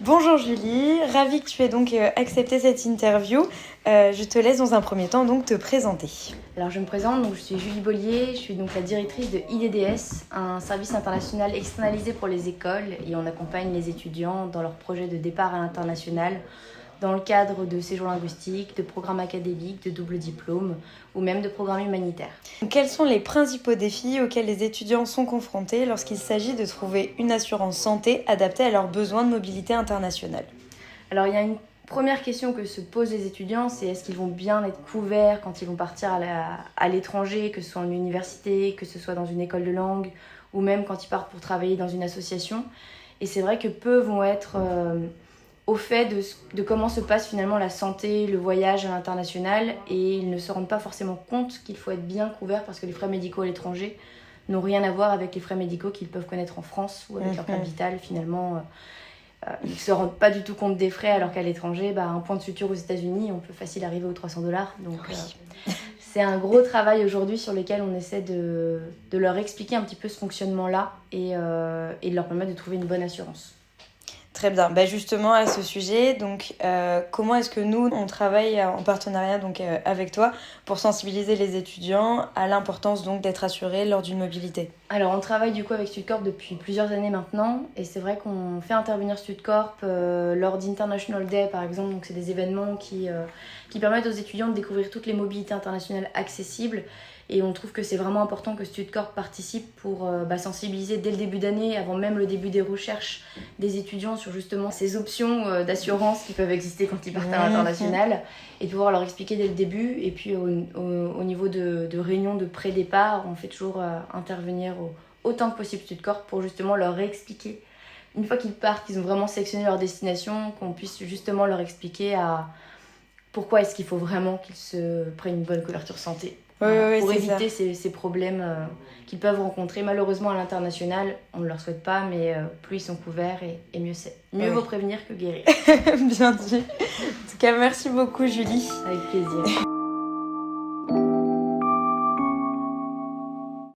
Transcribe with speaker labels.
Speaker 1: Bonjour Julie, ravie que tu aies donc accepté cette interview. Je te laisse dans un premier temps donc te présenter.
Speaker 2: Alors je me présente, donc je suis Julie Bollier, je suis donc la directrice de IDDS, un service international externalisé pour les écoles et on accompagne les étudiants dans leur projet de départ à l'international dans le cadre de séjours linguistiques, de programmes académiques, de double diplôme ou même de programmes humanitaires.
Speaker 1: Quels sont les principaux défis auxquels les étudiants sont confrontés lorsqu'il s'agit de trouver une assurance santé adaptée à leurs besoins de mobilité internationale?
Speaker 2: Alors il y a une première question que se posent les étudiants, c'est est-ce qu'ils vont bien être couverts quand ils vont partir à l'étranger, que ce soit en université, que ce soit dans une école de langue ou même quand ils partent pour travailler dans une association. Et c'est vrai que peu vont être au fait de comment se passe finalement la santé, le voyage à l'international et ils ne se rendent pas forcément compte qu'il faut être bien couvert parce que les frais médicaux à l'étranger n'ont rien à voir avec les frais médicaux qu'ils peuvent connaître en France ou avec leur carte vitale finalement. Ils ne se rendent pas du tout compte des frais alors qu'à l'étranger, un point de suture aux États-Unis, on peut facile arriver aux $300. Donc c'est un gros travail aujourd'hui sur lequel on essaie de leur expliquer un petit peu ce fonctionnement-là et de leur permettre de trouver une bonne assurance.
Speaker 1: Très bien. Justement, à ce sujet, donc, comment est-ce que nous, on travaille en partenariat donc, avec toi pour sensibiliser les étudiants à l'importance donc, d'être assurés lors d'une mobilité?
Speaker 2: Alors, on travaille du coup avec StudCorp depuis plusieurs années maintenant et c'est vrai qu'on fait intervenir StudCorp lors d'International Day par exemple. Donc, c'est des événements qui permettent aux étudiants de découvrir toutes les mobilités internationales accessibles. Et on trouve que c'est vraiment important que StudCorp participe pour sensibiliser dès le début d'année, avant même le début des recherches des étudiants sur justement ces options d'assurance qui peuvent exister quand ils partent à l'international et de pouvoir leur expliquer dès le début. Et puis au niveau de réunions de pré-départ, on fait toujours intervenir autant que possible StudCorp pour justement leur expliquer. Une fois qu'ils partent, qu'ils ont vraiment sélectionné leur destination, qu'on puisse justement leur expliquer pourquoi est-ce qu'il faut vraiment qu'ils se prennent une bonne couverture santé. Pour éviter ces problèmes qu'ils peuvent rencontrer. Malheureusement, à l'international, on ne leur souhaite pas, mais plus ils sont couverts et mieux c'est. Mieux vaut prévenir que guérir.
Speaker 1: Bien dit. En tout cas, merci beaucoup, Julie.
Speaker 2: Avec plaisir.